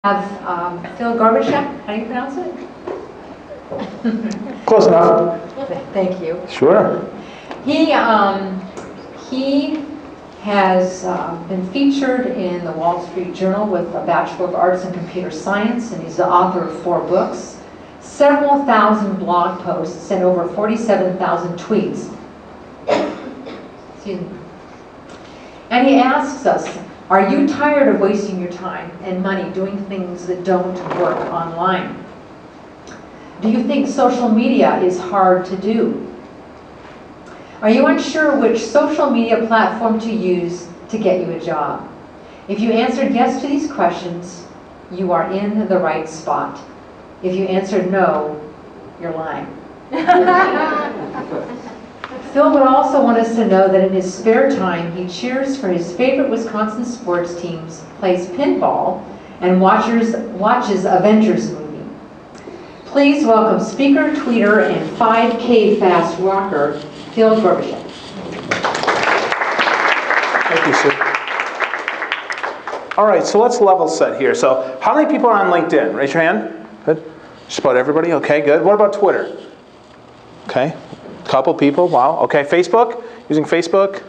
have Phil Gerbyshak. How do you pronounce it? Close enough. Thank you. Sure. He has been featured in the Wall Street Journal with a Bachelor of Arts in Computer Science, and he's the author of 4 books, several thousand blog posts, and over 47,000 tweets. Excuse me. And he asks us, are you tired of wasting your time and money doing things that don't work online? Do you think social media is hard to do? Are you unsure which social media platform to use to get you a job? If you answered yes to these questions, you are in the right spot. If you answered no, you're lying. Phil would also want us to know that in his spare time, he cheers for his favorite Wisconsin sports teams, plays pinball, and watches Avengers movie. Please welcome speaker, tweeter, and 5K fast walker, Phil Gerbyshak. Thank you, Sue. All right, so let's level set here. So how many people are on LinkedIn? Raise your hand. Good. Just about everybody? Okay, good. What about Twitter? Okay. Couple people, wow. Okay, Facebook, using Facebook.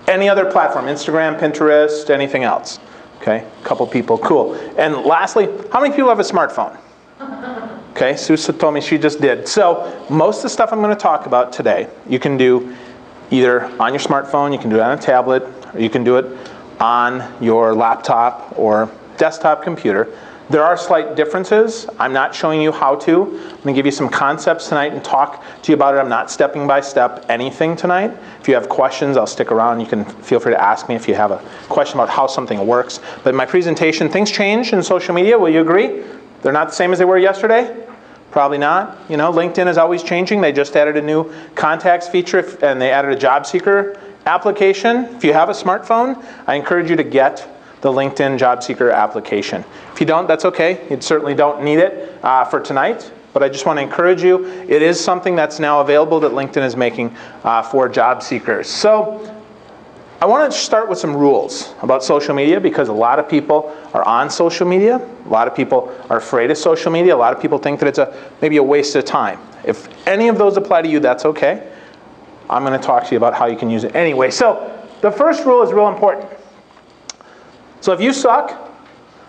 Any other platform, Instagram, Pinterest, anything else? Okay, couple people, cool. And lastly, how many people have a smartphone? Okay, Sue told me she just did. So most of the stuff I'm going to talk about today, you can do either on your smartphone, you can do it on a tablet, or you can do it on your laptop or desktop computer. There are slight differences. I'm not showing you how to. I'm going to give you some concepts tonight and talk to you about it. I'm not stepping by step anything tonight. If you have questions, I'll stick around. You can feel free to ask me if you have a question about how something works. But in my presentation, things change in social media. Will you agree? They're not the same as they were yesterday? Probably not. You know, LinkedIn is always changing. They just added a new contacts feature and they added a job seeker application. If you have a smartphone, I encourage you to get the LinkedIn job seeker application. If you don't, that's okay. You certainly don't need it for tonight, but I just want to encourage you. It is something that's now available that LinkedIn is making for job seekers. So I want to start with some rules about social media because a lot of people are on social media. A lot of people are afraid of social media. A lot of people think that it's maybe a waste of time. If any of those apply to you, that's okay. I'm going to talk to you about how you can use it anyway. So the first rule is real important. So if you suck,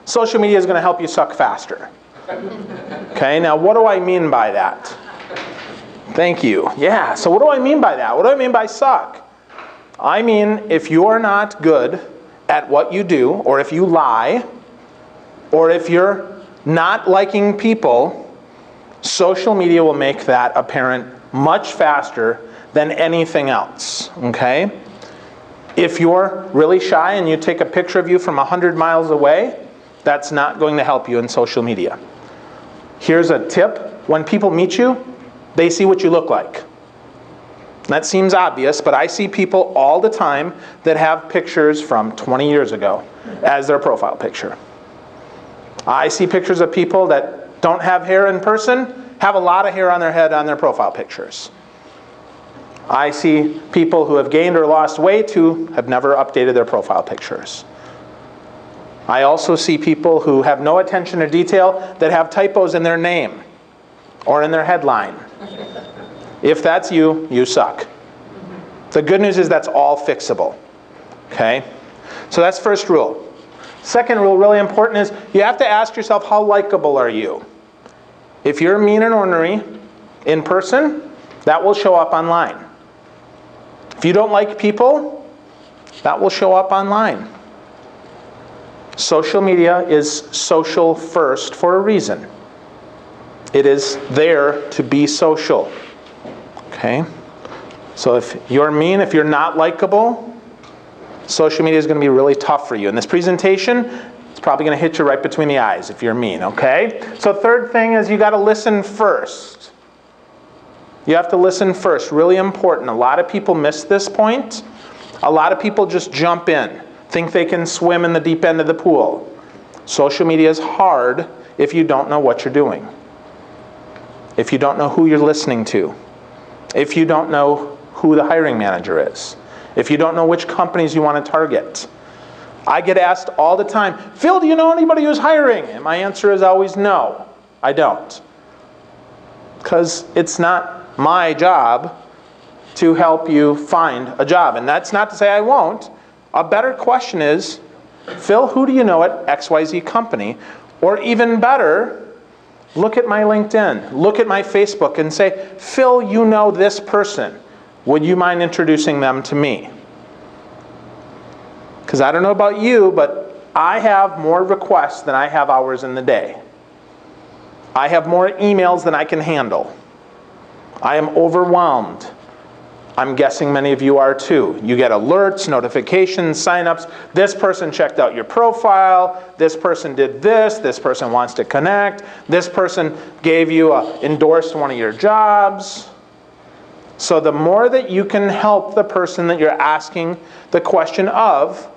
social media is going to help you suck faster. Okay, now what do I mean by that? Thank you. Yeah, so what do I mean by that? What do I mean by suck? I mean if you're not good at what you do, or if you lie, or if you're not liking people, social media will make that apparent much faster than anything else, okay? If you're really shy and you take a picture of you from 100 miles away, that's not going to help you in social media. Here's a tip. When people meet you, they see what you look like. That seems obvious, but I see people all the time that have pictures from 20 years ago as their profile picture. I see pictures of people that don't have hair in person, have a lot of hair on their head on their profile pictures. I see people who have gained or lost weight who have never updated their profile pictures. I also see people who have no attention to detail that have typos in their name or in their headline. If that's you, you suck. The good news is that's all fixable. Okay? So that's first rule. Second rule, really important, is you have to ask yourself, how likable are you? If you're mean and ornery in person, that will show up online. If you don't like people, that will show up online. Social media is social first for a reason. It is there to be social. Okay? So if you're mean, if you're not likable, social media is going to be really tough for you. In this presentation, it's probably going to hit you right between the eyes if you're mean, okay? So third thing is you got to listen first. You have to listen first, really important. A lot of people miss this point. A lot of people just jump in, think they can swim in the deep end of the pool. Social media is hard if you don't know what you're doing. If you don't know who you're listening to. If you don't know who the hiring manager is. If you don't know which companies you want to target. I get asked all the time, Phil, do you know anybody who's hiring? And my answer is always no, I don't. Because it's not my job to help you find a job. And that's not to say I won't. A better question is, Phil, who do you know at XYZ company? Or even better, look at my LinkedIn, look at my Facebook and say, Phil, you know this person. Would you mind introducing them to me? Because I don't know about you, but I have more requests than I have hours in the day. I have more emails than I can handle. I am overwhelmed. I'm guessing many of you are too. You get alerts, notifications, signups. This person checked out your profile. This person did this. This person wants to connect. This person gave you endorsed one of your jobs. So the more that you can help the person that you're asking the question of,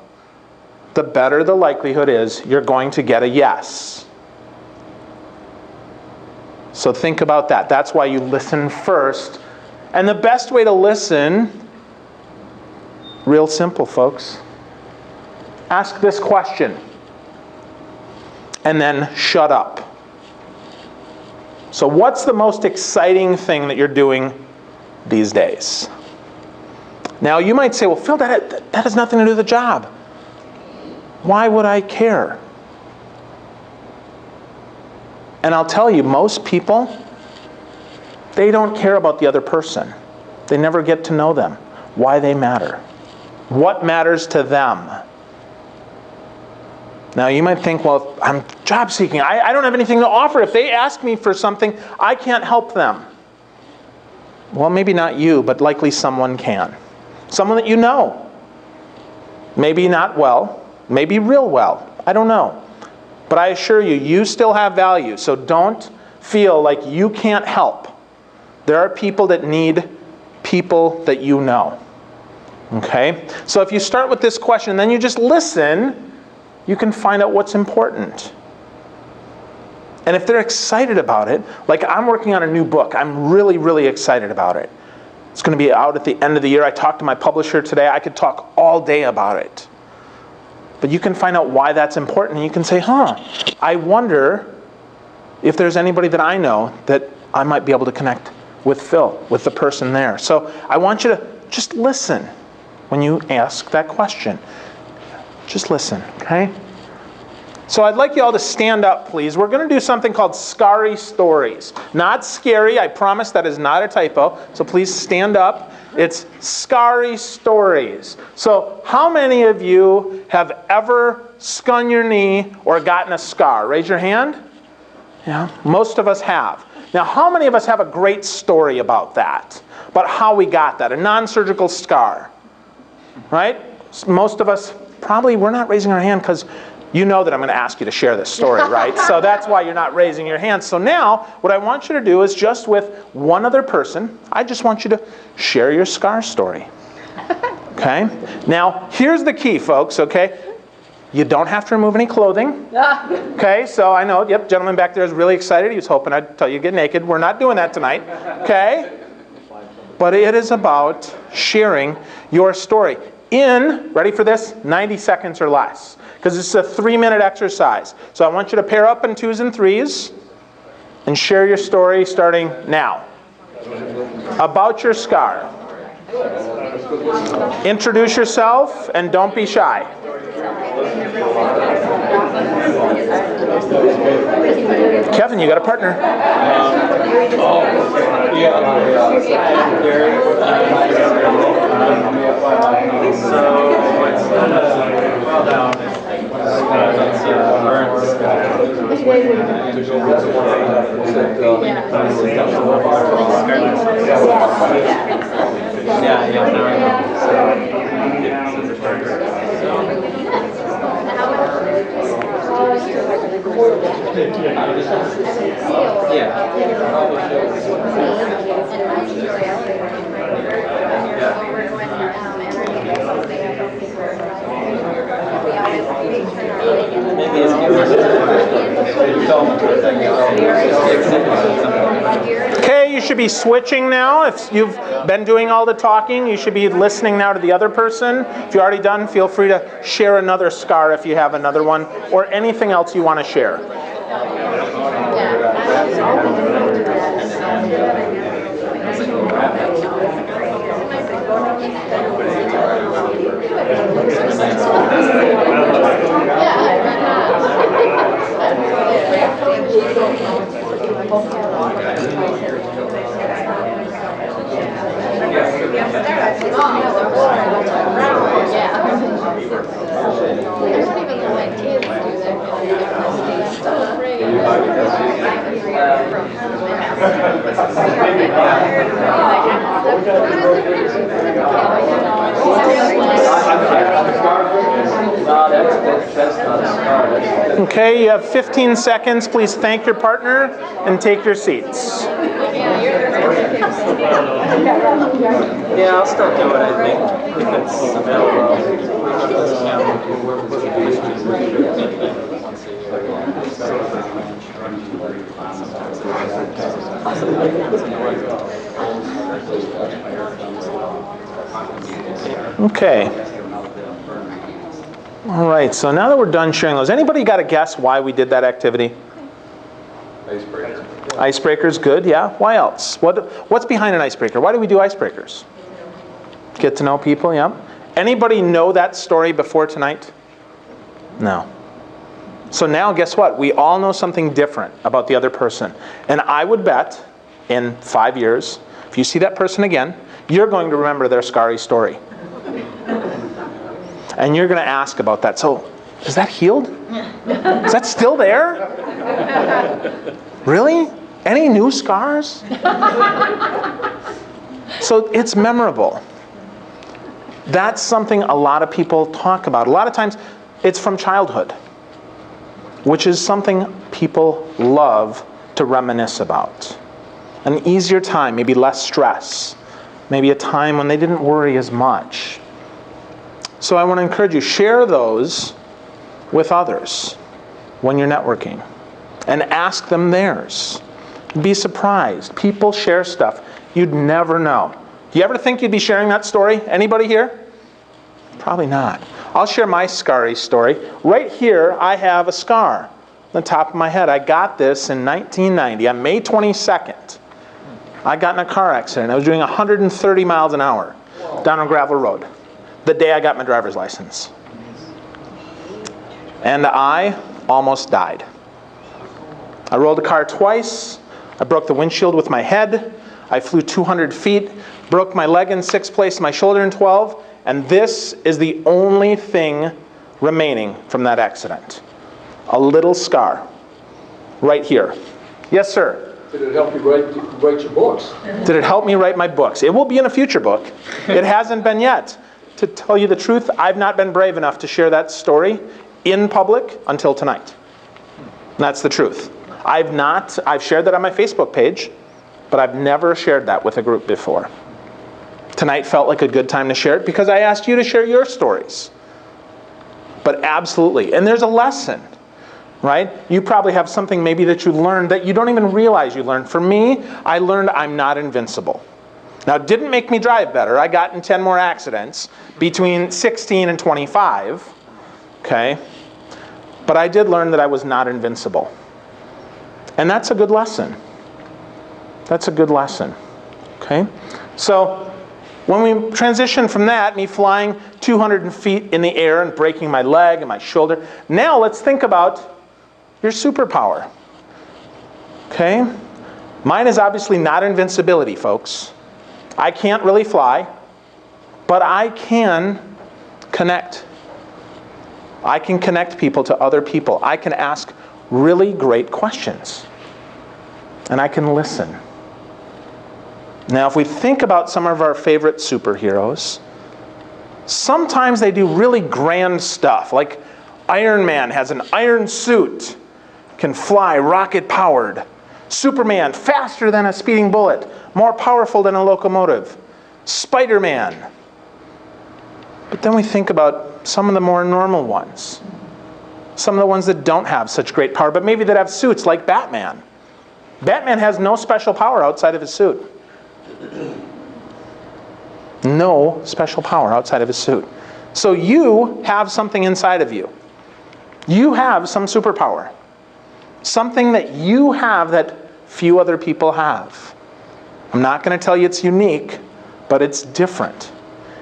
the better the likelihood is you're going to get a yes. So think about that. That's why you listen first. And the best way to listen, real simple, folks. Ask this question. And then shut up. So what's the most exciting thing that you're doing these days? Now you might say, well, Phil, that has nothing to do with the job. Why would I care? And I'll tell you, most people, they don't care about the other person. They never get to know them. Why they matter. What matters to them? Now you might think, well, I'm job seeking. I don't have anything to offer. If they ask me for something, I can't help them. Well, maybe not you, but likely someone can. Someone that you know. Maybe not well, maybe real well. I don't know. But I assure you, you still have value. So don't feel like you can't help. There are people that need people that you know. Okay? So if you start with this question, then you just listen, you can find out what's important. And if they're excited about it, like I'm working on a new book, I'm really, really excited about it. It's going to be out at the end of the year. I talked to my publisher today. I could talk all day about it. But you can find out why that's important, and you can say, I wonder if there's anybody that I know that I might be able to connect with Phil, with the person there. So I want you to just listen when you ask that question. Just listen, okay? So I'd like you all to stand up, please. We're going to do something called Scary Stories. Not scary, I promise that is not a typo. So please stand up. It's Scary Stories. So how many of you have ever scun your knee or gotten a scar? Raise your hand. Yeah, most of us have. Now, how many of us have a great story about that? About how we got that, a non-surgical scar, right? Most of us probably, we're not raising our hand because you know that I'm going to ask you to share this story, right? So that's why you're not raising your hand. So now, what I want you to do is just with one other person, I just want you to share your scar story. Okay? Now, here's the key, folks, okay? You don't have to remove any clothing. Okay, so I know, yep, gentleman back there is really excited. He was hoping I'd tell you to get naked. We're not doing that tonight. Okay? But it is about sharing your story in, ready for this, 90 seconds or less. Because it's a 3-minute exercise. So I want you to pair up in 2s and 3s and share your story starting now. About your scar. Introduce yourself and don't be shy. Kevin, you got a partner. Okay, you you should be switching now. If you've been doing all the talking, you should be listening now to the other person. If you're already done, feel free to share another scar if you have another one, or anything else you want to share. Okay, you have 15 seconds. Please thank your partner and take your seats. Yeah, I'll still do it, I think, if it's available. Okay. All right, so now that we're done sharing those, anybody got a guess why we did that activity? Icebreaker. Icebreakers, good, yeah. Why else? What's behind an icebreaker? Why do we do icebreakers? Get to know people, yeah. Anybody know that story before tonight? No. So now guess what? We all know something different about the other person. And I would bet in 5 years, if you see that person again, you're going to remember their scary story. And you're going to ask about that. So, is that healed? Is that still there? Really? Any new scars? So it's memorable. That's something a lot of people talk about. A lot of times it's from childhood, which is something people love to reminisce about. An easier time, maybe less stress, maybe a time when they didn't worry as much. So I want to encourage you, share those with others when you're networking and ask them theirs. Be surprised. People share stuff you'd never know. Do you ever think you'd be sharing that story? Anybody here? Probably not. I'll share my scary story. Right here, I have a scar on the top of my head. I got this in 1990 on May 22nd. I got in a car accident. I was doing 130 miles an hour down a gravel road the day I got my driver's license. And I almost died. I rolled the car twice. I broke the windshield with my head. I flew 200 feet, broke my leg in 6 places, my shoulder in 12, and this is the only thing remaining from that accident. A little scar right here. Yes, sir? Did it help you write your books? Did it help me write my books? It will be in a future book. It hasn't been yet. To tell you the truth, I've not been brave enough to share that story in public until tonight. And that's the truth. I've shared that on my Facebook page, but I've never shared that with a group before. Tonight felt like a good time to share it because I asked you to share your stories. But absolutely, and there's a lesson, right? You probably have something maybe that you learned that you don't even realize you learned. For me, I learned I'm not invincible. Now, it didn't make me drive better. I got in 10 more accidents between 16 and 25, okay? But I did learn that I was not invincible. And that's a good lesson. That's a good lesson, okay? So when we transition from that, me flying 200 feet in the air and breaking my leg and my shoulder, now let's think about your superpower, okay? Mine is obviously not invincibility, folks. I can't really fly, but I can connect. I can connect people to other people. I can ask really great questions. And I can listen. Now, if we think about some of our favorite superheroes, sometimes they do really grand stuff. Like Iron Man has an iron suit, can fly rocket-powered. Superman, faster than a speeding bullet, more powerful than a locomotive. Spider-Man. But then we think about some of the more normal ones. Some of the ones that don't have such great power, but maybe that have suits like Batman. Batman has no special power outside of his suit. No special power outside of his suit. So you have something inside of you. You have some superpower. Something that you have that few other people have. I'm not going to tell you it's unique, but it's different.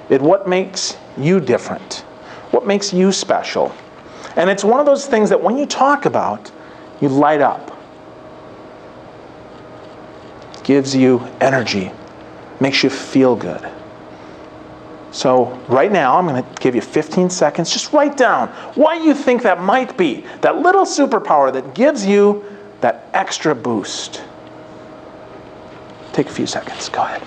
What makes you different? What makes you special? And it's one of those things that when you talk about, you light up. Gives you energy. Makes you feel good. So right now, I'm going to give you 15 seconds. Just write down what you think that might be. That little superpower that gives you that extra boost. Take a few seconds. Go ahead.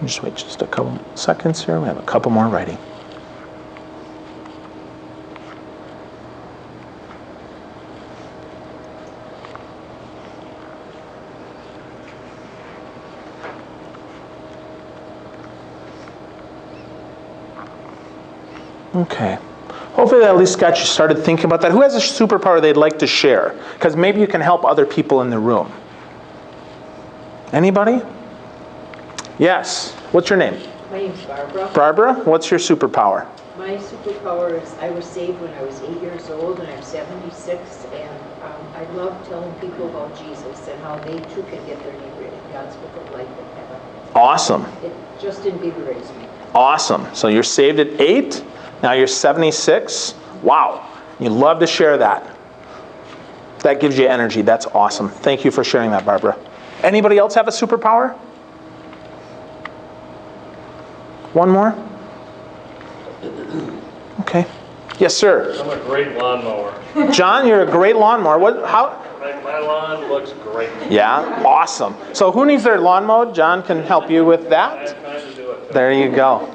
Just wait just a couple seconds here. We have a couple more writing. Okay. Hopefully that at least got you started thinking about that. Who has a superpower they'd like to share? Because maybe you can help other people in the room. Anybody? Yes. What's your name? My name's Barbara. Barbara, what's your superpower? My superpower is I was saved when I was 8 years old, and I'm 76, and I love telling people about Jesus and how they too can get their name written in God's book of life in heaven. Awesome. It just invigorates me. Awesome. So you're saved at 8, now you're 76. Wow. You love to share that. That gives you energy. That's awesome. Thank you for sharing that, Barbara. Anybody else have a superpower? One more? Okay. Yes, sir. I'm a great lawnmower. John, you're a great lawnmower. How? My lawn looks great. Yeah, awesome. So who needs their lawn mowed? John can help you with I that. have time to do it. There you go.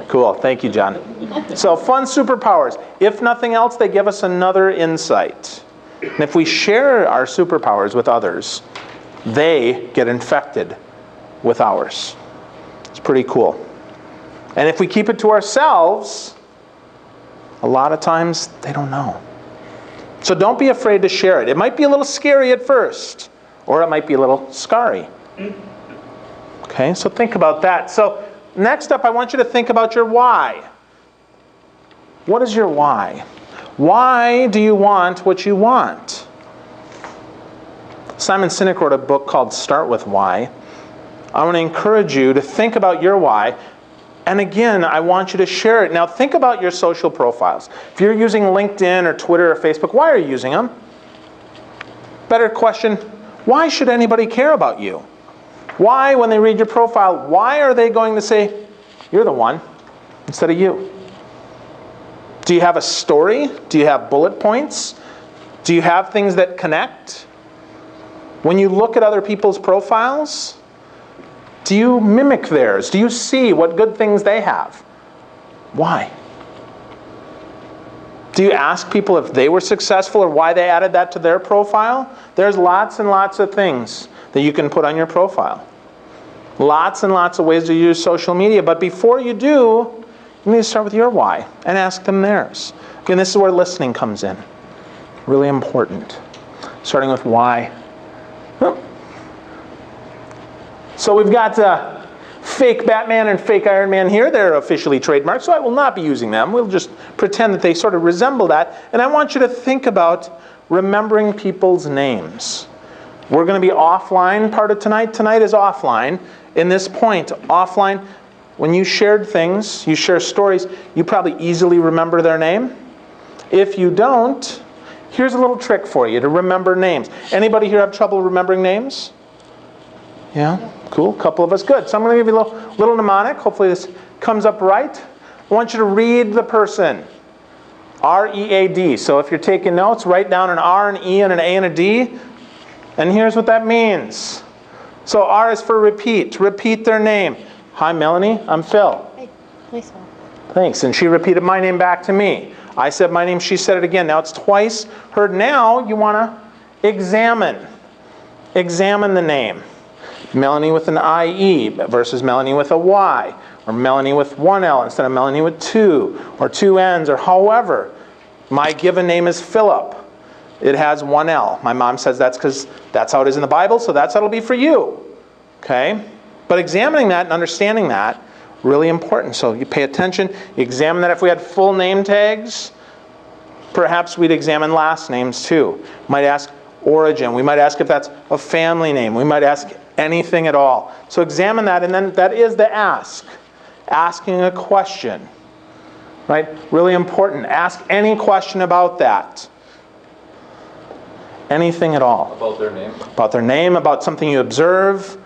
Cool. Thank you, John. So fun superpowers. If nothing else, they give us another insight. And if we share our superpowers with others, they get infected with ours. It's pretty cool. And if we keep it to ourselves, a lot of times they don't know. So don't be afraid to share it. It might be a little scary at first, or it might be a little scarry. Okay, so think about that. So next up, I want you to think about your why. What is your why? Why do you want what you want? Simon Sinek wrote a book called Start With Why. I want to encourage you to think about your why. And again, I want you to share it. Now think about your social profiles. If you're using LinkedIn or Twitter or Facebook, why are you using them? Better question, why should anybody care about you? Why, when they read your profile, why are they going to say, you're the one, instead of you? Do you have a story? Do you have bullet points? Do you have things that connect? When you look at other people's profiles, do you mimic theirs? Do you see what good things they have? Why? Do you ask people if they were successful or why they added that to their profile? There's lots and lots of things that you can put on your profile. Lots and lots of ways to use social media. But before you do, you need to start with your why and ask them theirs. Again, this is where listening comes in. Really important. Starting with why. So we've got fake Batman and fake Iron Man here. They're officially trademarked, so I will not be using them. We'll just pretend that they sort of resemble that. And I want you to think about remembering people's names. We're going to be offline part of tonight. Tonight is offline. In this point, offline, when you shared things, you share stories, you probably easily remember their name. If you don't, Here's a little trick for you to remember names. Anybody here have trouble remembering names? Yeah? Cool. A couple of us. Good. So I'm going to give you a little mnemonic. Hopefully this comes up right. I want you to read the person. R-E-A-D. So if you're taking notes, write down an R, an E, and an A, and a D. And here's what that means. So R is for repeat. Repeat their name. Hi, Melanie. I'm Phil. Hey, nice one. Thanks. And she repeated my name back to me. I said my name. She said it again. Now it's twice heard. Now you want to examine. Examine the name. Melanie with an I-E versus Melanie with a Y. Or Melanie with one L instead of Melanie with two. Or two N's. Or however. My given name is Philip. It has one L. My mom says that's because that's how it is in the Bible, so that's how it'll be for you. Okay? But examining that and understanding that, really important. So you pay attention, you examine that. If we had full name tags, perhaps we'd examine last names too. Might ask origin. We might ask if that's a family name. We might ask anything at all. So examine that, and then that is the ask. Asking a question. Right? Really important. Ask any question about that. Anything at all. About their name? About their name, about something you observe.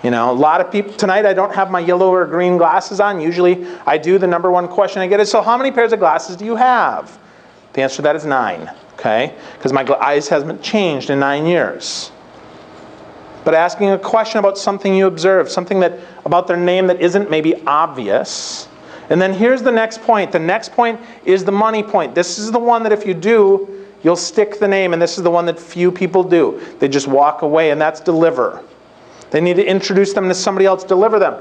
You know, a lot of people, tonight I don't have my yellow or green glasses on. Usually I do. The number one question I get is, so how many pairs of glasses do you have? The answer to that is 9, okay? Because my eyes haven't changed in 9 years. But asking a question about something you observe, something that about their name that isn't maybe obvious. And then here's the next point. The next point is the money point. This is the one that if you do, you'll stick the name, and this is the one that few people do. They just walk away, and that's deliver. They need to introduce them to somebody else, deliver them.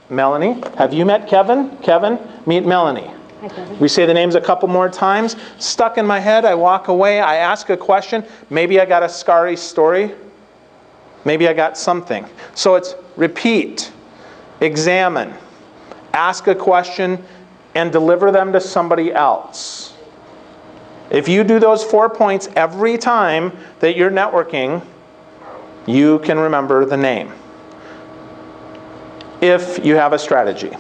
Melanie, have you met Kevin? Kevin, meet Melanie. Hi, Kevin. We say the names a couple more times. Stuck in my head, I walk away, I ask a question. Maybe I got a scary story. Maybe I got something. So it's repeat, examine, ask a question, and deliver them to somebody else. If you do those 4 points every time that you're networking, you can remember the name. If you have a strategy.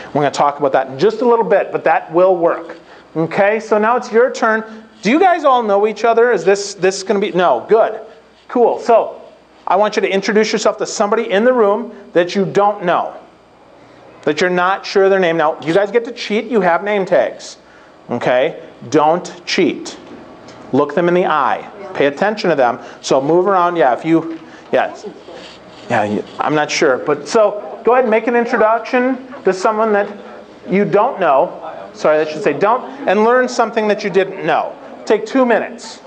We're going to talk about that in just a little bit, but that will work. Okay, so now it's your turn. Do you guys all know each other? Is this going to be? No, good. Cool. So I want you to introduce yourself to somebody in the room that you don't know. That you're not sure their name. Now, you guys get to cheat. You have name tags. Okay? Don't cheat. Look them in the eye. Pay attention to them. So move around. Yeah, if you, yeah, I'm not sure. But so go ahead and make an introduction to someone that you don't know. Sorry, I should say don't. And learn something that you didn't know. Take 2 minutes.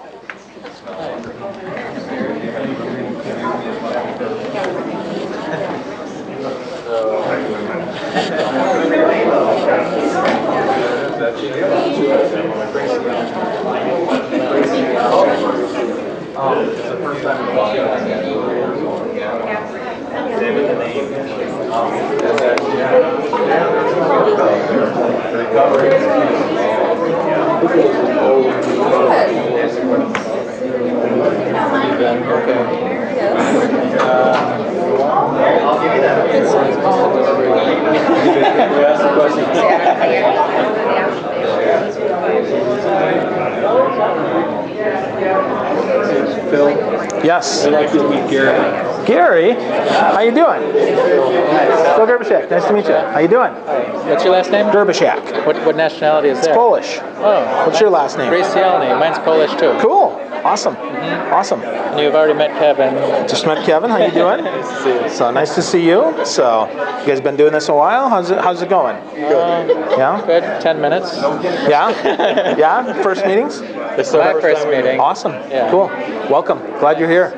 Phil, Yes. I'd like you to meet Gary. Gary, how you doing? Phil Gerbyshak, nice to meet you. How you doing? What's your last name? Gerbyshak. What nationality is that? Polish. Oh. What's your last name? Gracielny. Mine's Polish too. Cool. Awesome. Awesome. And you've already met Kevin. Just met Kevin. How you doing? Nice to see you. So nice to see you. So you guys been doing this a while? How's it going? Yeah? Good. 10 minutes. Yeah? Yeah? First meetings? This is my first meeting. Awesome. Yeah. Cool. Welcome. Glad you're here.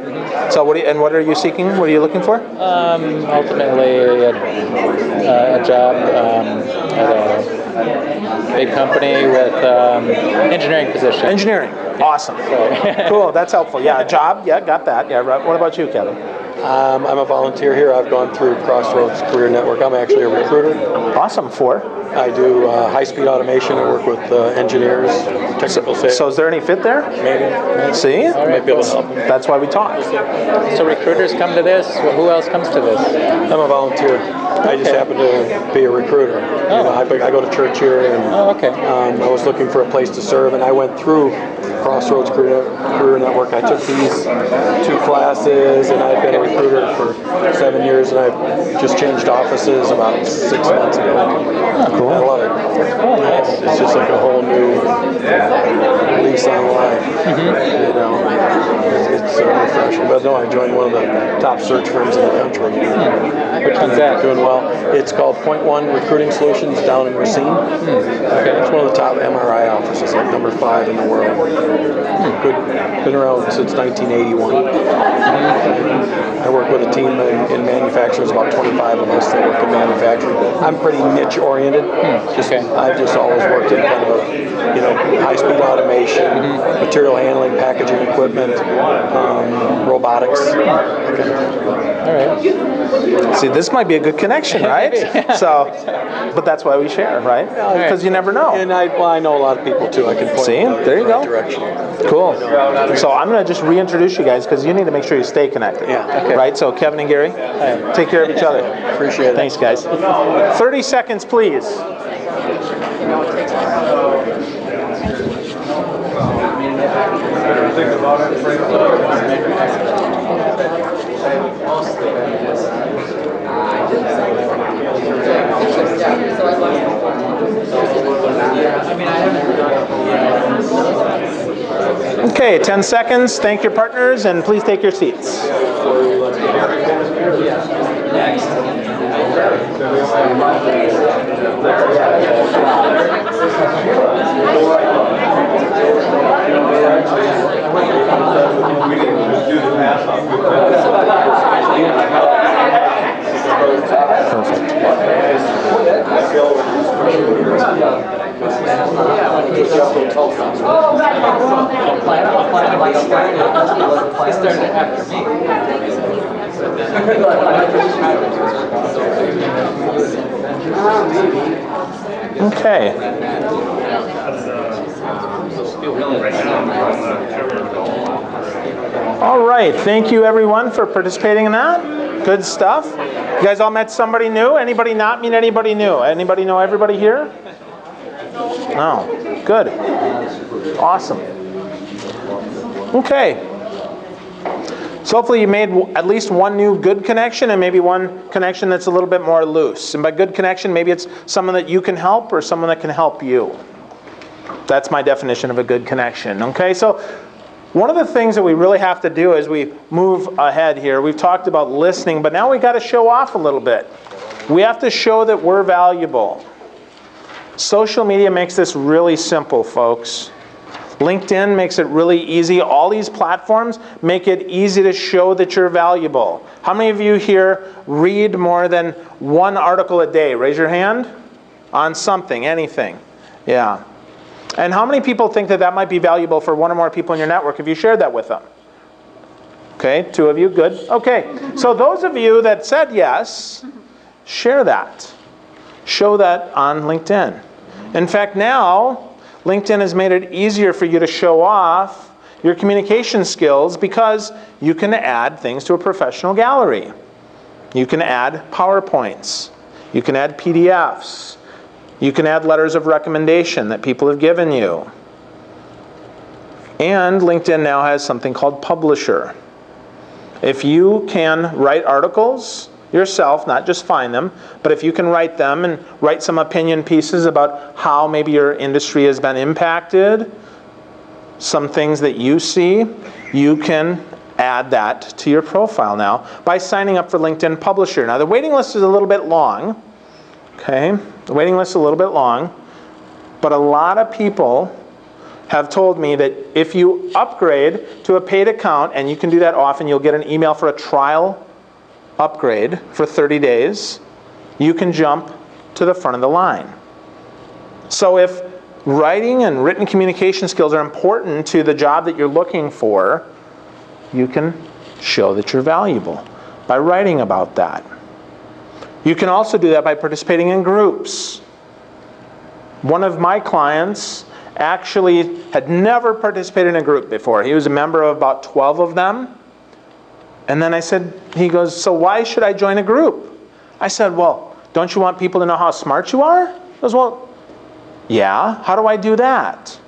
So what are you seeking? What are you looking for? Ultimately, a job at a big company with engineering position. Engineering. Awesome. Cool. That's helpful. Yeah, a job. Yeah, got that. Yeah. Right. What about you, Kevin? I'm a volunteer here. I've gone through Crossroads Career Network. I'm actually a recruiter. Awesome. For? I do high-speed automation. I work with engineers, technical sales. So is there any fit there? Maybe. See? Might be able to help. That's why we talk. So recruiters come to this. Who else comes to this? I'm a volunteer. I just happen to be a recruiter. You know, I go to church here, and I was looking for a place to serve, and I went through Crossroads Career Network. I took these 2 classes, and I've been a recruiter for 7 years, and I've just changed offices about 6 months ago. Oh, cool. I love it. Oh, nice. It's just like a whole new lease on life. You know, it's refreshing. But no, I joined one of the top search firms in the country. Which one's that? Doing well. It's called Point One Recruiting Solutions down in Racine. Okay. It's one of the top MRI offices, like number 5 in the world. Good. Been around since 1981. I work with a team in manufacturing. There's about 25 of us that work in manufacturing. I'm pretty niche oriented. I've just always worked in kind of a, high-speed automation, material handling, packaging equipment, robotics. All right. See, this might be a good connection, right? So, but that's why we share, right? Because you never know. And I know a lot of people too. I can point See, them in there you the right go. direction. Cool. So I'm going to just reintroduce you guys because you need to make sure you stay connected. Yeah. Okay. Right? So Kevin and Gary, take care of each other. Appreciate it. Thanks, guys. 30 seconds, please. Okay, 10 seconds. Thank your partners and please take your seats. Okay. All right. Thank you, everyone, for participating in that. Good stuff. You guys all met somebody new? Anybody not meet anybody new? Anybody know everybody here? No. Good. Awesome. Okay. So hopefully you made at least one new good connection and maybe one connection that's a little bit more loose. And by good connection, maybe it's someone that you can help or someone that can help you. That's my definition of a good connection. Okay, so one of the things that we really have to do as we move ahead here, we've talked about listening, but now we got to show off a little bit. We have to show that we're valuable. Social media makes this really simple, folks. LinkedIn makes it really easy. All these platforms make it easy to show that you're valuable. How many of you here read more than one article a day? Raise your hand. On something, anything. Yeah. And how many people think that that might be valuable for one or more people in your network if you shared that with them? Okay, 2 of you, good. Okay, so those of you that said yes, share that. Show that on LinkedIn. In fact, now, LinkedIn has made it easier for you to show off your communication skills because you can add things to a professional gallery. You can add PowerPoints. You can add PDFs. You can add letters of recommendation that people have given you. And LinkedIn now has something called Publisher. If you can write articles yourself, not just find them, but if you can write them and write some opinion pieces about how maybe your industry has been impacted, some things that you see, you can add that to your profile now by signing up for LinkedIn Publisher. Now the waiting list is a little bit long, okay? The waiting list is a little bit long, but a lot of people have told me that if you upgrade to a paid account, and you can do that often, you'll get an email for a trial upgrade for 30 days, you can jump to the front of the line. So if writing and written communication skills are important to the job that you're looking for, you can show that you're valuable. by writing about that. You can also do that by participating in groups. One of my clients actually had never participated in a group before. He was a member of about 12 of them. And then I said, he goes, so why should I join a group? I said, well, don't you want people to know how smart you are? He goes, well, yeah, how do I do that?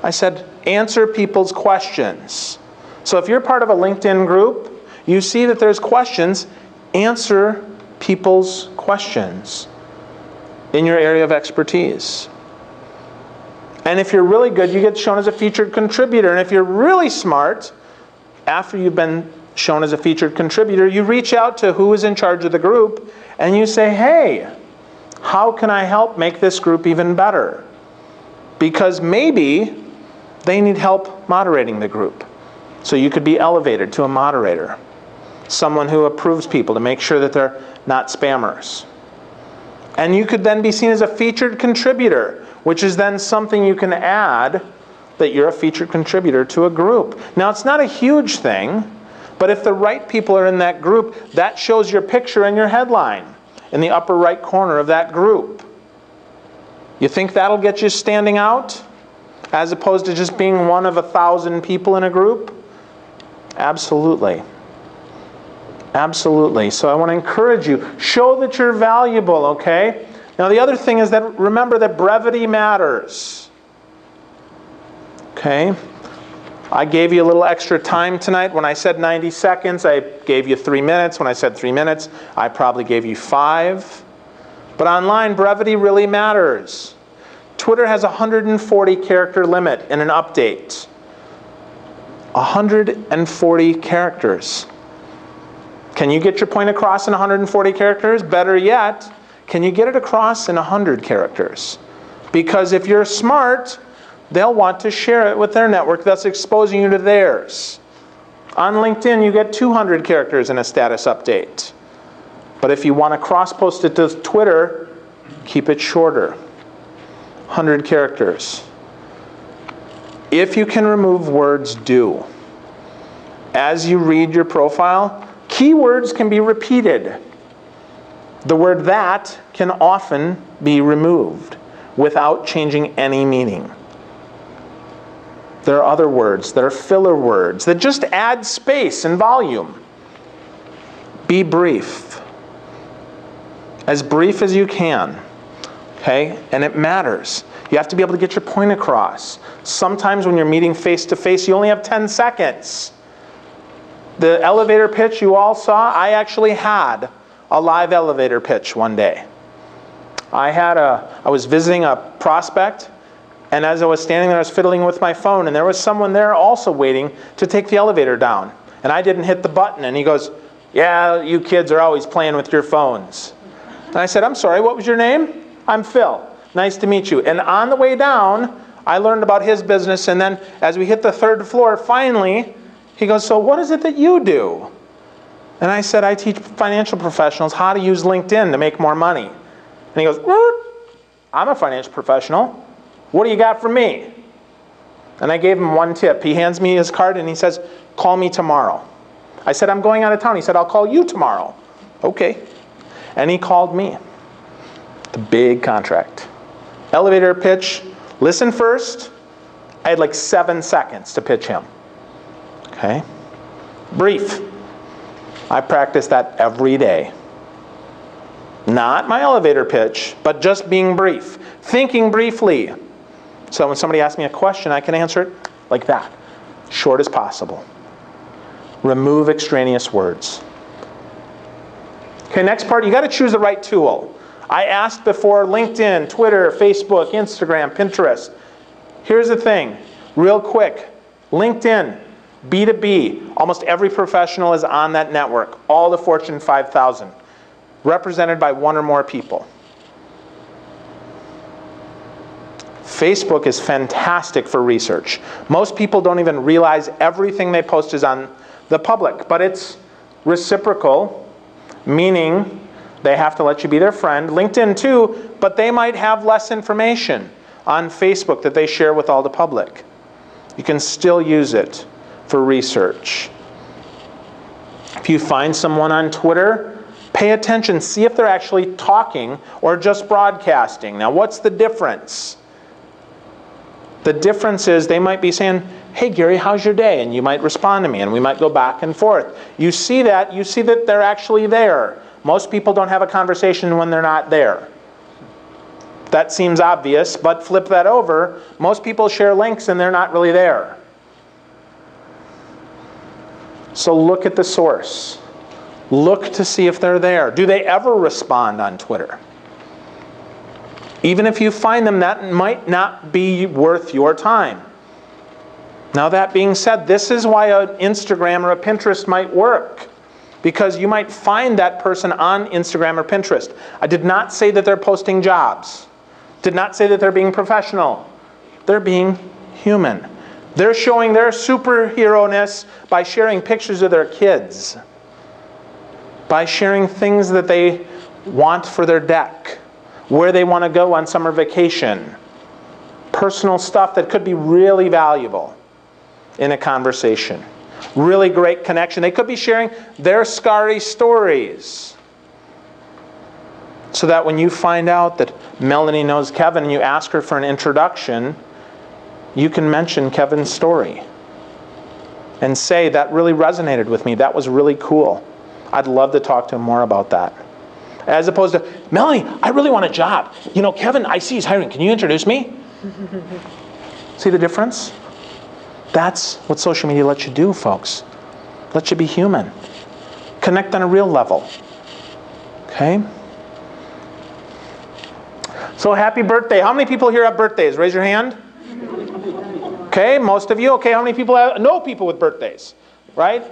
I said, answer people's questions. So if you're part of a LinkedIn group, you see that there's questions, answer people's questions in your area of expertise. And if you're really good, you get shown as a featured contributor. And if you're really smart, after you've been shown as a featured contributor, you reach out to who is in charge of the group and you say, hey, how can I help make this group even better? Because maybe they need help moderating the group. So you could be elevated to a moderator, someone who approves people to make sure that they're not spammers. And you could then be seen as a featured contributor, which is then something you can add that you're a featured contributor to a group. Now, it's not a huge thing, but if the right people are in that group, that shows your picture and your headline in the upper right corner of that group. You think that'll get you standing out as opposed to just being one of 1,000 people in a group? Absolutely. Absolutely. So I want to encourage you, show that you're valuable, okay? Now the other thing is that remember that brevity matters. Okay? I gave you a little extra time tonight. When I said 90 seconds, I gave you 3 minutes. When I said 3 minutes, I probably gave you 5. But online, brevity really matters. Twitter has a 140 character limit in an update. 140 characters. Can you get your point across in 140 characters? Better yet, can you get it across in 100 characters? Because if you're smart, they'll want to share it with their network, thus exposing you to theirs. On LinkedIn, you get 200 characters in a status update. But if you want to cross-post it to Twitter, keep it shorter. 100 characters. If you can remove words, do. As you read your profile, keywords can be repeated. The word that can often be removed without changing any meaning. There are other words that are filler words that just add space and volume. Be brief. As brief as you can. Okay? And it matters. You have to be able to get your point across. Sometimes when you're meeting face to face, you only have 10 seconds. The elevator pitch you all saw, I actually had a live elevator pitch one day. I was visiting a prospect, and as I was standing there, I was fiddling with my phone, and there was someone there also waiting to take the elevator down. And I didn't hit the button, and he goes, yeah, you kids are always playing with your phones. And I said, I'm sorry, what was your name? I'm Phil. Nice to meet you. And on the way down, I learned about his business, and then as we hit the 3rd floor, finally, he goes, so what is it that you do? And I said, I teach financial professionals how to use LinkedIn to make more money. And he goes, I'm a financial professional. What do you got for me? And I gave him one tip. He hands me his card and he says, call me tomorrow. I said, I'm going out of town. He said, I'll call you tomorrow. Okay. And he called me. The big contract. Elevator pitch. Listen first. I had like 7 seconds to pitch him. Okay. Brief. I practice that every day. Not my elevator pitch, but just being brief. Thinking briefly. So when somebody asks me a question, I can answer it like that. Short as possible. Remove extraneous words. Okay, next part, you got to choose the right tool. I asked before LinkedIn, Twitter, Facebook, Instagram, Pinterest. Here's the thing, real quick. LinkedIn, B2B, almost every professional is on that network. All the Fortune 5,000, represented by 1 or more people. Facebook is fantastic for research. Most people don't even realize everything they post is on the public, but it's reciprocal, meaning they have to let you be their friend. LinkedIn too, but they might have less information on Facebook that they share with all the public. You can still use it for research. If you find someone on Twitter, pay attention. See if they're actually talking or just broadcasting. Now, what's the difference? The difference is they might be saying, hey, Gary, how's your day? And you might respond to me, and we might go back and forth. You see that they're actually there. Most people don't have a conversation when they're not there. That seems obvious, but flip that over. Most people share links and they're not really there. So look at the source. Look to see if they're there. Do they ever respond on Twitter? Even if you find them, that might not be worth your time. Now, that being said, this is why an Instagram or a Pinterest might work. Because you might find that person on Instagram or Pinterest. I did not say that they're posting jobs. Did not say that they're being professional. They're being human. They're showing their superhero-ness by sharing pictures of their kids. By sharing things that they want for their deck. Where they want to go on summer vacation. Personal stuff that could be really valuable in a conversation. Really great connection. They could be sharing their scary stories. So that when you find out that Melanie knows Kevin and you ask her for an introduction, you can mention Kevin's story. And say, that really resonated with me. That was really cool. I'd love to talk to him more about that. As opposed to, Melanie, I really want a job. You know, Kevin, I see he's hiring. Can you introduce me? See the difference? That's what social media lets you do, folks. Lets you be human. Connect on a real level. Okay? So happy birthday. How many people here have birthdays? Raise your hand. Okay, most of you. Okay, how many people know people with birthdays? Right?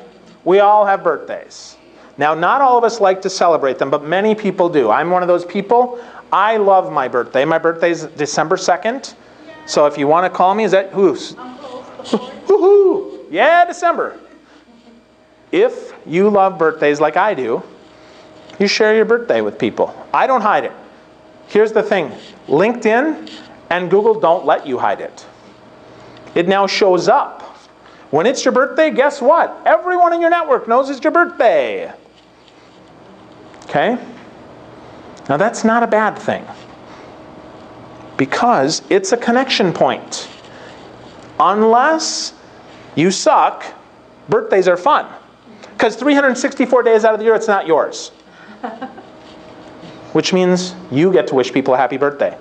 We all have birthdays. Now, not all of us like to celebrate them, but many people do. I'm one of those people. I love my birthday. My birthday is December 2nd. So if you want to call me, is that who's? Woohoo! Yeah, December. If you love birthdays like I do, you share your birthday with people. I don't hide it. Here's the thing. LinkedIn and Google don't let you hide it. It now shows up. When it's your birthday, guess what? Everyone in your network knows it's your birthday. Okay? Now that's not a bad thing. Because it's a connection point. Unless you suck, birthdays are fun. Because 364 days out of the year, it's not yours. Which means you get to wish people a happy birthday.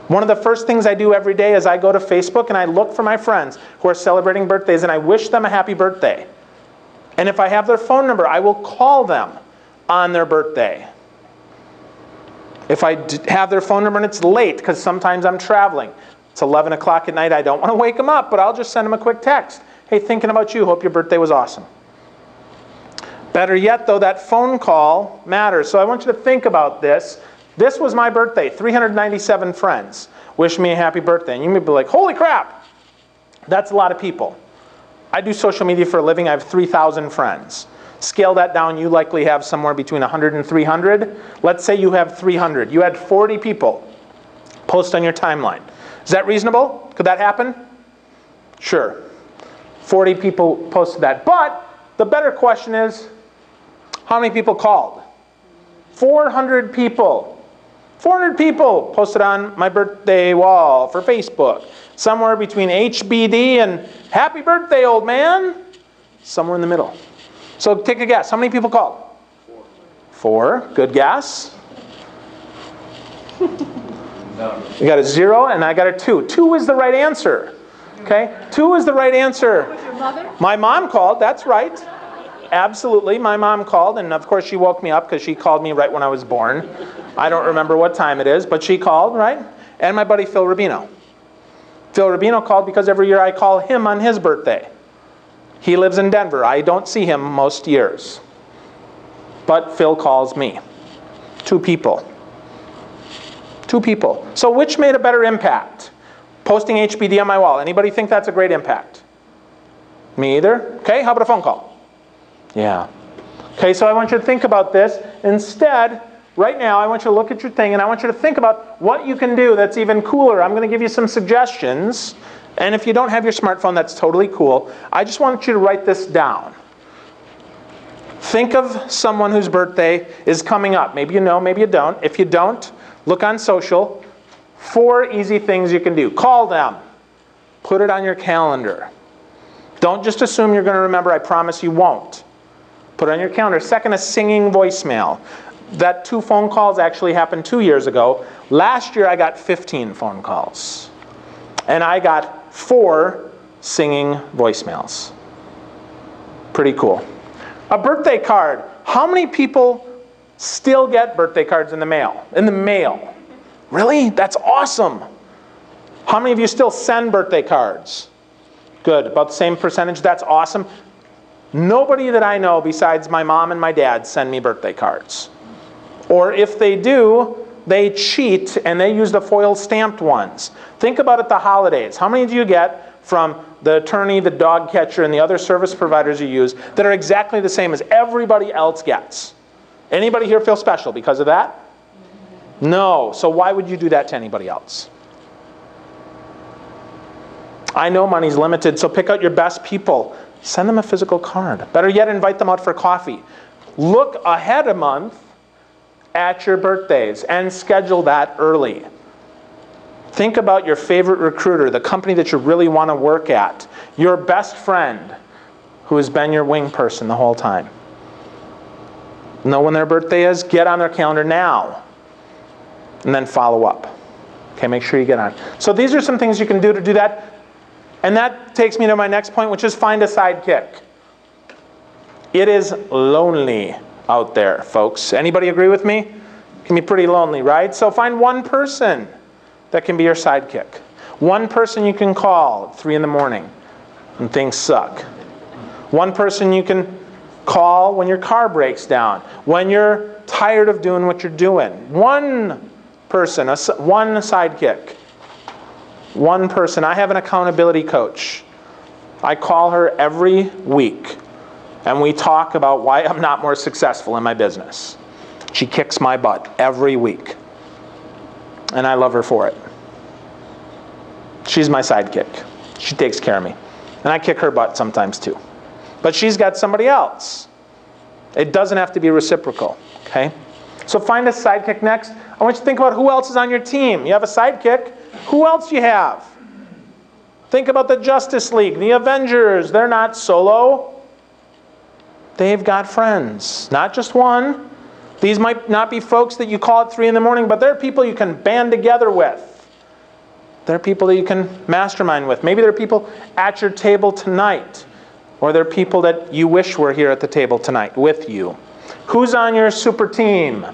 One of the first things I do every day is I go to Facebook and I look for my friends who are celebrating birthdays and I wish them a happy birthday. And if I have their phone number, I will call them on their birthday. If I have their phone number and it's late, because sometimes I'm traveling, it's 11 o'clock at night, I don't want to wake them up, but I'll just send them a quick text. Hey, thinking about you, hope your birthday was awesome. Better yet, though, that phone call matters. So I want you to think about this. This was my birthday, 397 friends wish me a happy birthday. And you may be like, holy crap, that's a lot of people. I do social media for a living, I have 3,000 friends. Scale that down, you likely have somewhere between 100 and 300. Let's say you have 300. You had 40 people post on your timeline. Is that reasonable? Could that happen? Sure. 40 people posted that. But the better question is, how many people called? 400 people. 400 people posted on my birthday wall for Facebook. Somewhere between HBD and happy birthday, old man. Somewhere in the middle. So take a guess. How many people called? 4. Good guess. You got a 0 and I got a 2. 2 is the right answer. Okay? 2 is the right answer. Was your mother? My mom called. That's right. Absolutely. My mom called, and of course she woke me up because she called me right when I was born. I don't remember what time it is, but she called, right? And my buddy Phil Rubino. Phil Rubino called because every year I call him on his birthday. He lives in Denver. I don't see him most years. But Phil calls me. 2 people. 2 people. So which made a better impact? Posting HBD on my wall. Anybody think that's a great impact? Me either? Okay, how about a phone call? Yeah. Okay, so I want you to think about this. Instead, right now, I want you to look at your thing and I want you to think about what you can do that's even cooler. I'm going to give you some suggestions. And if you don't have your smartphone, that's totally cool. I just want you to write this down. Think of someone whose birthday is coming up. Maybe you know, maybe you don't. If you don't, look on social. 4 easy things you can do. Call them. Put it on your calendar. Don't just assume you're going to remember. I promise you won't. Put it on your calendar. Second, a singing voicemail. That 2 phone calls actually happened 2 years ago. Last year I got 15 phone calls. And I got 4 singing voicemails. Pretty cool. A birthday card. How many people still get birthday cards in the mail? In the mail. Really? That's awesome. How many of you still send birthday cards? Good. About the same percentage. That's awesome. Nobody that I know besides my mom and my dad send me birthday cards. Or if they do, they cheat and they use the foil stamped ones. Think about it the holidays. How many do you get from the attorney, the dog catcher, and the other service providers you use that are exactly the same as everybody else gets? Anybody here feel special because of that? No. So why would you do that to anybody else? I know money's limited, so pick out your best people. Send them a physical card. Better yet, invite them out for coffee. Look ahead a month at your birthdays and schedule that early. Think about your favorite recruiter, the company that you really want to work at, your best friend who has been your wing person the whole time. Know when their birthday is? Get on their calendar now. And then follow up. Okay, make sure you get on. So these are some things you can do to do that. And that takes me to my next point, which is find a sidekick. It is lonely out there, folks. Anybody agree with me? It can be pretty lonely, right? So find one person that can be your sidekick. One person you can call at 3 in the morning when things suck. One person you can call when your car breaks down, when you're tired of doing what you're doing. One person, one sidekick. One person. I have an accountability coach. I call her every week, and we talk about why I'm not more successful in my business. She kicks my butt every week, and I love her for it. She's my sidekick. She takes care of me, and I kick her butt sometimes too. But she's got somebody else. It doesn't have to be reciprocal, okay? So find a sidekick next. I want you to think about who else is on your team. You have a sidekick. Who else you have? Think about the Justice League, the Avengers. They're not solo. They've got friends, not just one. These might not be folks that you call at 3 in the morning, but they're people you can band together with. They're people that you can mastermind with. Maybe they're people at your table tonight, or they're people that you wish were here at the table tonight with you. Who's on your super team?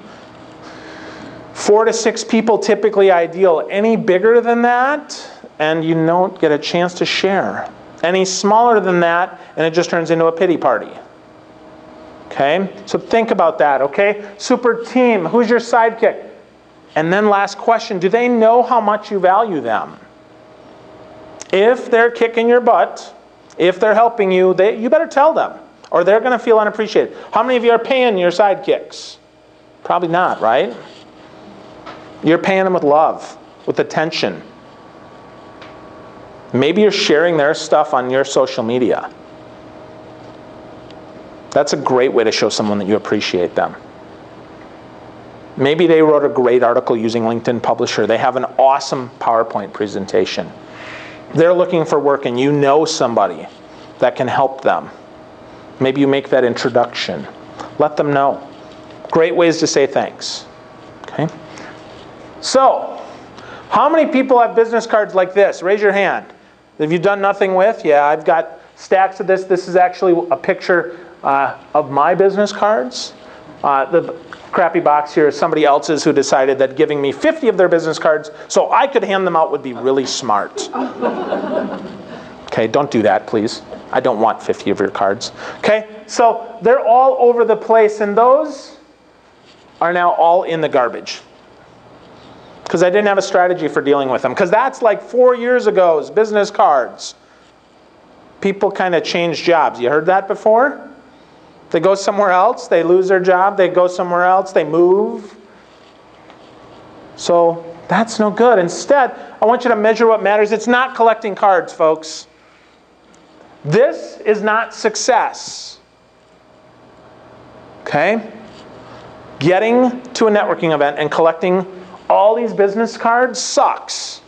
4 to 6 people typically ideal. Any bigger than that, and you don't get a chance to share. Any smaller than that, and it just turns into a pity party. Okay? So think about that, okay? Super team, who's your sidekick? And then last question, do they know how much you value them? If they're kicking your butt, if they're helping you, you better tell them, or they're going to feel unappreciated. How many of you are paying your sidekicks? Probably not, right? You're paying them with love, with attention. Maybe you're sharing their stuff on your social media. That's a great way to show someone that you appreciate them. Maybe they wrote a great article using LinkedIn Publisher. They have an awesome PowerPoint presentation. They're looking for work and you know somebody that can help them. Maybe you make that introduction. Let them know. Great ways to say thanks. Okay? So, how many people have business cards like this? Raise your hand. Have you done nothing with? Yeah, I've got stacks of this. This is actually a picture of my business cards. The crappy box here is somebody else's who decided that giving me 50 of their business cards so I could hand them out would be really smart. Okay, don't do that, please. I don't want 50 of your cards. Okay, so they're all over the place, and those are now all in the garbage. Because I didn't have a strategy for dealing with them. Because that's like 4 years ago's business cards. People kind of change jobs. You heard that before? They go somewhere else, they lose their job, they go somewhere else, they move. So that's no good. Instead, I want you to measure what matters. It's not collecting cards, folks. This is not success. Okay? Getting to a networking event and collecting all these business cards sucks.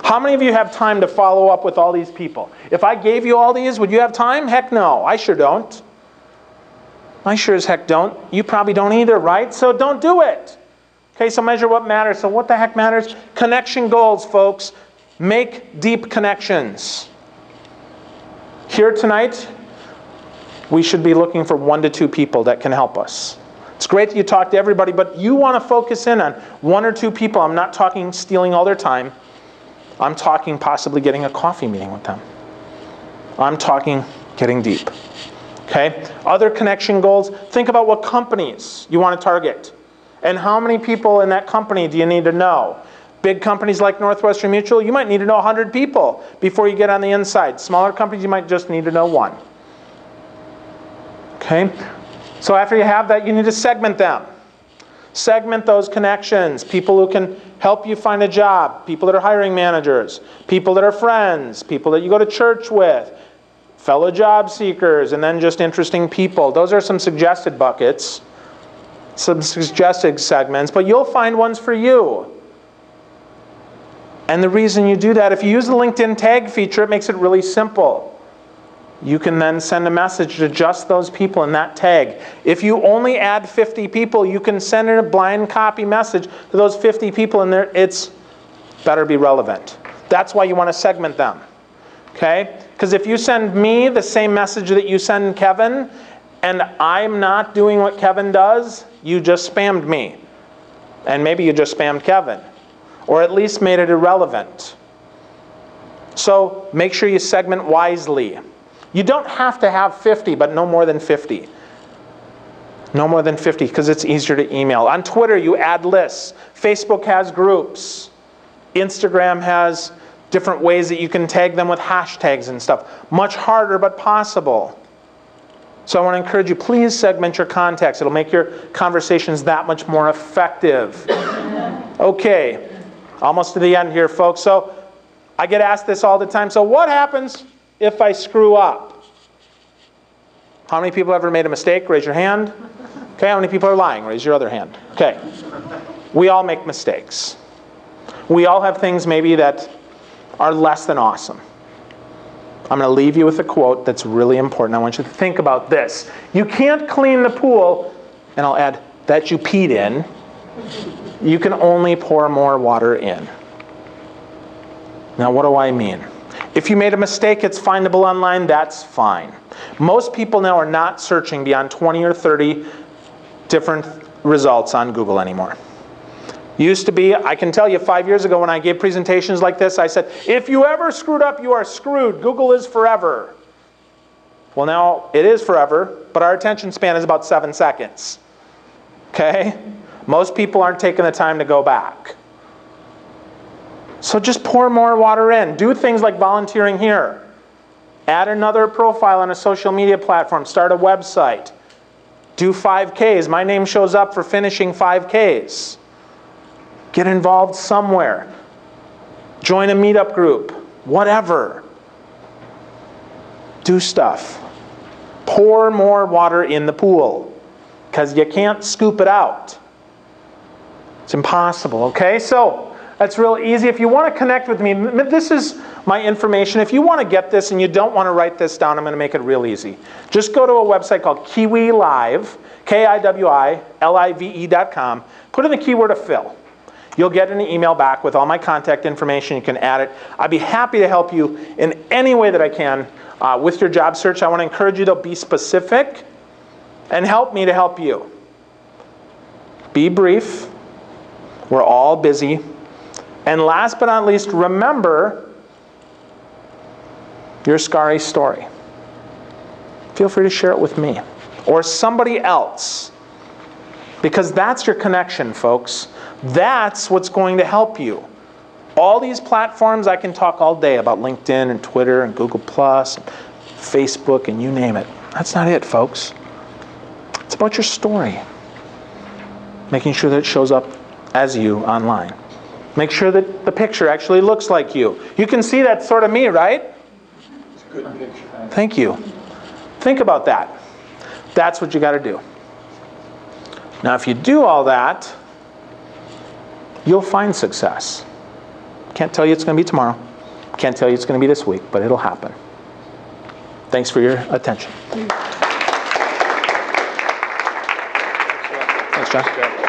How many of you have time to follow up with all these people? If I gave you all these, would you have time? Heck no, I sure don't. I sure as heck don't. You probably don't either, right? So don't do it. Okay, so measure what matters. So what the heck matters? Connection goals, folks. Make deep connections. Here tonight, we should be looking for 1 to 2 people that can help us. It's great that you talk to everybody, but you want to focus in on 1 or 2 people. I'm not talking stealing all their time. I'm talking possibly getting a coffee meeting with them. I'm talking getting deep. Okay? Other connection goals, think about what companies you want to target. And how many people in that company do you need to know? Big companies like Northwestern Mutual, you might need to know 100 people before you get on the inside. Smaller companies, you might just need to know 1. Okay? So after you have that, you need to segment them. Segment those connections. People who can help you find a job. People that are hiring managers. People that are friends. People that you go to church with. Fellow job seekers. And then just interesting people. Those are some suggested buckets. Some suggested segments. But you'll find ones for you. And the reason you do that, if you use the LinkedIn tag feature, it makes it really simple. You can then send a message to just those people in that tag. If you only add 50 people, you can send in a blind copy message to those 50 people in there. It's better be relevant. That's why you want to segment them. Okay? Because if you send me the same message that you send Kevin, and I'm not doing what Kevin does, you just spammed me. And maybe you just spammed Kevin. Or at least made it irrelevant. So make sure you segment wisely. You don't have to have 50, but no more than 50. No more than 50, because it's easier to email. On Twitter, you add lists. Facebook has groups. Instagram has different ways that you can tag them with hashtags and stuff. Much harder, but possible. So I want to encourage you, please segment your contacts. It'll make your conversations that much more effective. Okay, almost to the end here, folks. So I get asked this all the time. So what happens if I screw up? How many people ever made a mistake? Raise your hand. Okay, how many people are lying? Raise your other hand. Okay. We all make mistakes. We all have things maybe that are less than awesome. I'm going to leave you with a quote that's really important. I want you to think about this. You can't clean the pool, and I'll add, that you peed in. You can only pour more water in. Now, what do I mean? If you made a mistake, it's findable online, that's fine. Most people now are not searching beyond 20 or 30 different results on Google anymore. Used to be, I can tell you 5 years ago when I gave presentations like this, I said, if you ever screwed up, you are screwed. Google is forever. Well, now it is forever, but our attention span is about 7 seconds. Okay? Most people aren't taking the time to go back. So just pour more water in. Do things like volunteering here. Add another profile on a social media platform. Start a website. Do 5Ks. My name shows up for finishing 5Ks. Get involved somewhere. Join a meetup group. Whatever. Do stuff. Pour more water in the pool. Because you can't scoop it out. It's impossible, okay? So that's real easy. If you want to connect with me, this is my information. If you want to get this and you don't want to write this down, I'm going to make it real easy. Just go to a website called Kiwi Live, KIWILIVE.com. Put in the keyword of Phil. You'll get an email back with all my contact information. You can add it. I'd be happy to help you in any way that I can with your job search. I want to encourage you to be specific and help me to help you. Be brief. We're all busy. And last but not least, remember your scary story. Feel free to share it with me or somebody else. Because that's your connection, folks. That's what's going to help you. All these platforms, I can talk all day about LinkedIn and Twitter and Google Plus, and Facebook, and you name it. That's not it, folks. It's about your story. Making sure that it shows up as you online. Make sure that the picture actually looks like you. You can see that's sort of me, right? It's a good picture. Thank you. Think about that. That's what you got to do. Now, if you do all that, you'll find success. Can't tell you it's going to be tomorrow. Can't tell you it's going to be this week, but it'll happen. Thanks for your attention. Thanks, John.